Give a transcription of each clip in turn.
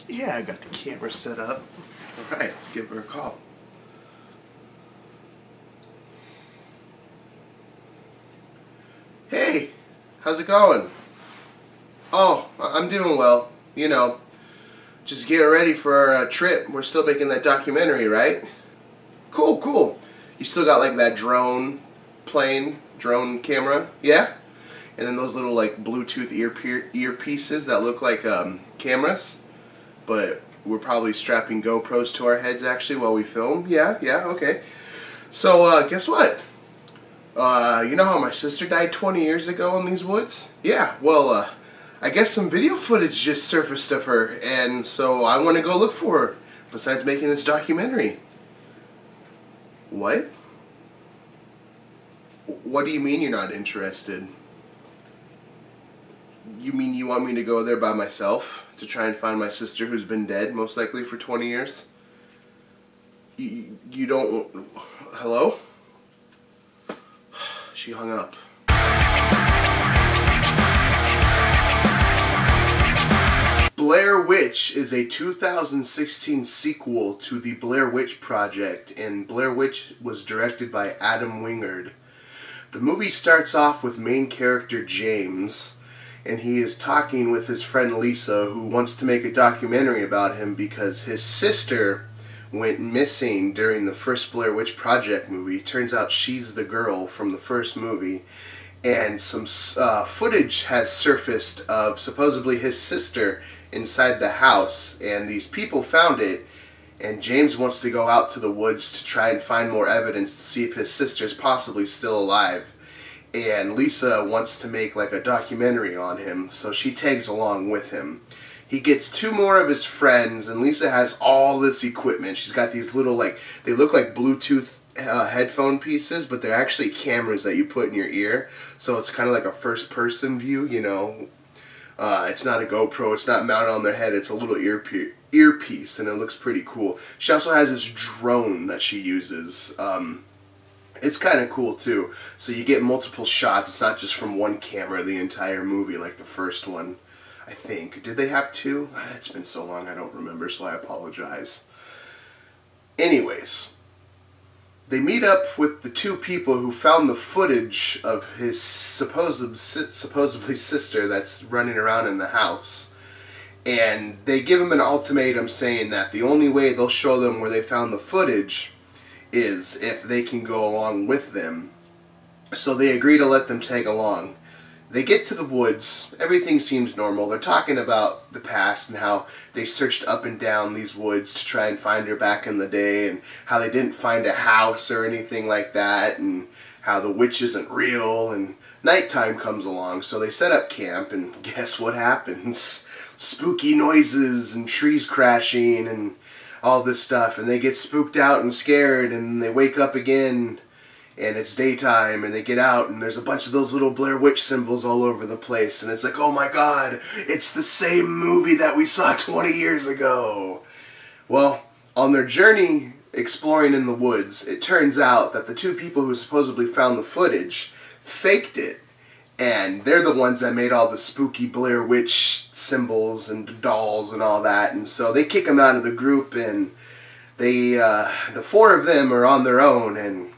Yeah, I got the camera set up. Alright, let's give her a call. Hey, how's it going? Oh, I'm doing well. You know, just getting ready for our trip. We're still making that documentary, right? Cool, cool. You still got like that drone camera? Yeah? And then those little like Bluetooth earpieces that look like cameras? But we're probably strapping GoPros to our heads actually while we film. Yeah, okay. So, guess what? You know how my sister died 20 years ago in these woods? Yeah, well, I guess some video footage just surfaced of her, and so I want to go look for her, besides making this documentary. What? What do you mean you're not interested? You mean you want me to go there by myself to try and find my sister who's been dead, most likely for 20 years? You don't... Hello? She hung up. Blair Witch is a 2016 sequel to the Blair Witch Project, and Blair Witch was directed by Adam Wingard. The movie starts off with main character James, and he is talking with his friend Lisa, who wants to make a documentary about him because his sister went missing during the first Blair Witch Project movie. Turns out she's the girl from the first movie, and some footage has surfaced of supposedly his sister inside the house, and these people found it, and James wants to go out to the woods to try and find more evidence to see if his sister's possibly still alive. And Lisa wants to make like a documentary on him, so she tags along with him. He gets two more of his friends, and Lisa has all this equipment. She's got these little, like, they look like Bluetooth headphone pieces, but they're actually cameras that you put in your ear, so it's kind of like a first-person view, you know. It's not a GoPro, it's not mounted on their head, it's a little earpiece, and it looks pretty cool. She also has this drone that she uses. It's kind of cool too. So you get multiple shots, it's not just from one camera the entire movie like the first one, I think. Did they have two? It's been so long I don't remember, so I apologize. Anyways, they meet up with the two people who found the footage of his supposedly sister that's running around in the house. And they give him an ultimatum saying that the only way they'll show them where they found the footage is if they can go along with them. So they agree to let them tag along. They get to the woods, everything seems normal. They're talking about the past and how they searched up and down these woods to try and find her back in the day, and how they didn't find a house or anything like that, and how the witch isn't real, and nighttime comes along, so they set up camp, and guess what happens? Spooky noises and trees crashing and all this stuff, and they get spooked out and scared, and they wake up again, and it's daytime, and they get out, and there's a bunch of those little Blair Witch symbols all over the place, and it's like, oh my god, it's the same movie that we saw 20 years ago. Well, on their journey exploring in the woods, it turns out that the two people who supposedly found the footage faked it, and they're the ones that made all the spooky Blair Witch symbols and dolls and all that, and so they kick them out of the group, and they, the four of them are on their own, and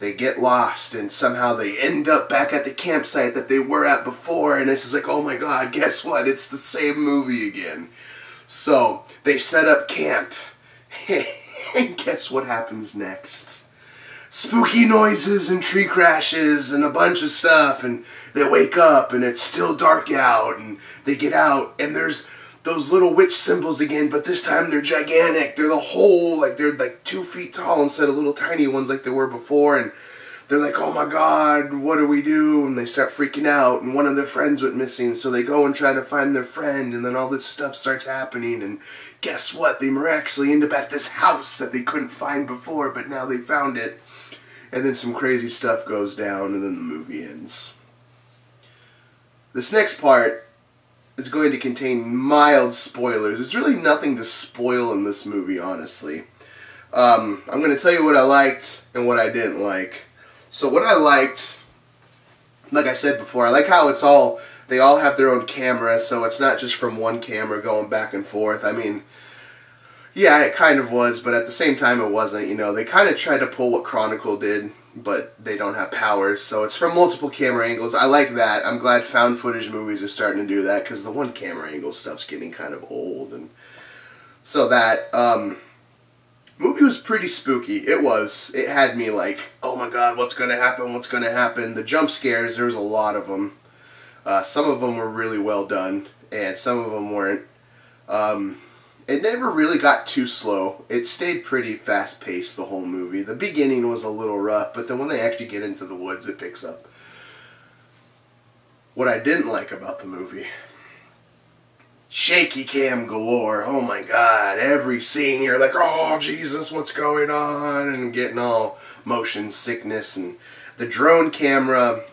they get lost, and somehow they end up back at the campsite that they were at before, and it's just like, oh my god, guess what? It's the same movie again. So, they set up camp, and guess what happens next? Spooky noises and tree crashes and a bunch of stuff, and they wake up, and it's still dark out, and they get out, and there's those little witch symbols again, but this time they're gigantic. They're the whole, like, they're like 2 feet tall instead of little tiny ones like they were before, and they're like, oh my god, what do we do? And they start freaking out, and one of their friends went missing, so they go and try to find their friend, and then all this stuff starts happening, and guess what? They miraculously end up at this house that they couldn't find before, but now they found it. And then some crazy stuff goes down, and then the movie ends. This next part is going to contain mild spoilers. There's really nothing to spoil in this movie, honestly. I'm going to tell you what I liked and what I didn't like. So what I liked, like I said before, I like how it's all, They all have their own camera, so it's not just from one camera going back and forth. I mean, yeah, it kind of was, but at the same time it wasn't. You know, they kind of tried to pull what Chronicle did, but they don't have powers, so it's from multiple camera angles. I like that. I'm glad found footage movies are starting to do that, because the one camera angle stuff's getting kind of old. And so that movie was pretty spooky. It was. It had me like, oh my god, what's going to happen? What's going to happen? The jump scares, there was a lot of them. Some of them were really well done, and some of them weren't. It never really got too slow. It stayed pretty fast-paced the whole movie. The beginning was a little rough, but then when they actually get into the woods, it picks up. What I didn't like about the movie, shaky cam galore. Oh my god, every scene you're like, oh Jesus, what's going on? And getting all motion sickness. And the drone camera,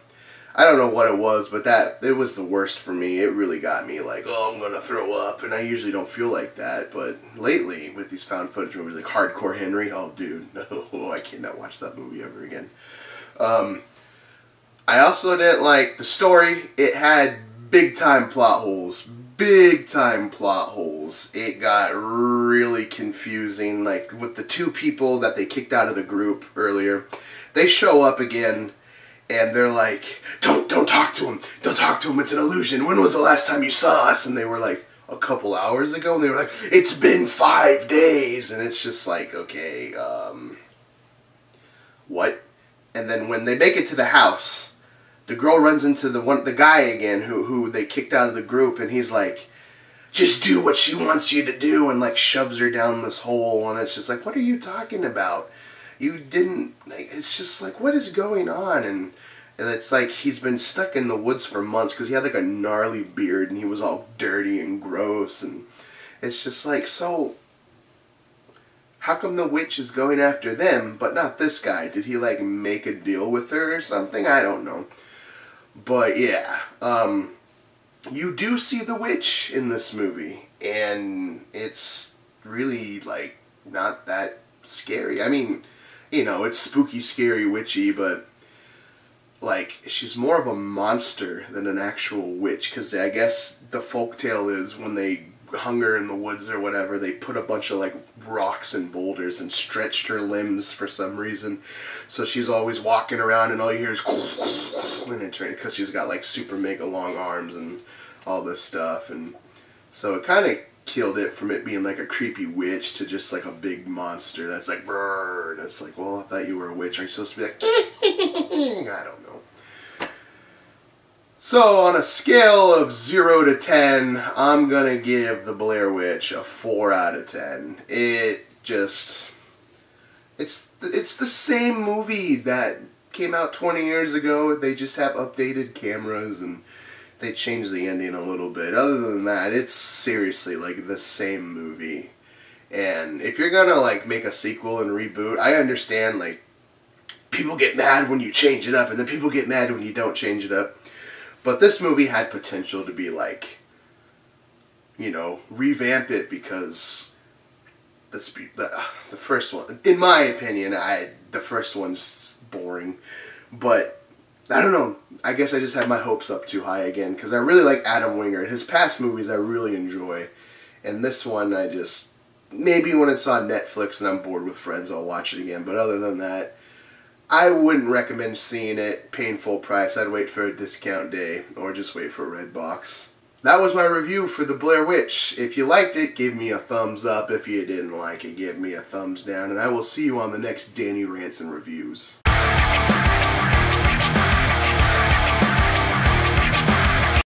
I don't know what it was, but it was the worst for me. It really got me like, oh, I'm going to throw up. And I usually don't feel like that. But lately, with these found footage movies like Hardcore Henry, oh, dude, no, I cannot watch that movie ever again. I also didn't like the story. It had big-time plot holes. Big-time plot holes. It got really confusing. Like, with the two people that they kicked out of the group earlier, they show up again. And they're like, don't talk to him. Don't talk to him. It's an illusion. When was the last time you saw us? And they were like, a couple hours ago. And they were like, it's been 5 days. And it's just like, okay, what? And then when they make it to the house, the girl runs into the guy again who they kicked out of the group. And he's like, just do what she wants you to do. And like shoves her down this hole. And it's just like, what are you talking about? You didn't, like, it's just like, what is going on? And it's like he's been stuck in the woods for months because he had like a gnarly beard and he was all dirty and gross. And it's just like, so how come the witch is going after them but not this guy? Did he like make a deal with her or something? I don't know. But yeah, you do see the witch in this movie, and it's really like not that scary. I mean, you know, it's spooky, scary, witchy, but like she's more of a monster than an actual witch, because I guess the folktale is when they hung her in the woods or whatever, they put a bunch of like rocks and boulders and stretched her limbs for some reason, so she's always walking around and all you hear is because she's got like super mega long arms and all this stuff. And so it kind of killed it from it being like a creepy witch to just like a big monster that's like brrr, and it's like, well, I thought you were a witch. Are you supposed to be like I don't know. So on a scale of 0 to 10, I'm gonna give the Blair Witch a 4 out of 10. It just, it's the same movie that came out 20 years ago. They just have updated cameras and they changed the ending a little bit. Other than that, it's seriously like the same movie. And if you're gonna like make a sequel and reboot, I understand like people get mad when you change it up and then people get mad when you don't change it up. But this movie had potential to be like, you know, revamp it, because the first one, in my opinion, the first one's boring. But I don't know. I guess I just had my hopes up too high again, because I really like Adam Wingard. His past movies I really enjoy. And this one I just, maybe when it's on Netflix and I'm bored with friends I'll watch it again. But other than that, I wouldn't recommend seeing it paying full price. I'd wait for a discount day or just wait for Redbox. That was my review for The Blair Witch. If you liked it, give me a thumbs up. If you didn't like it, give me a thumbs down. And I will see you on the next Danny Rants and Reviews.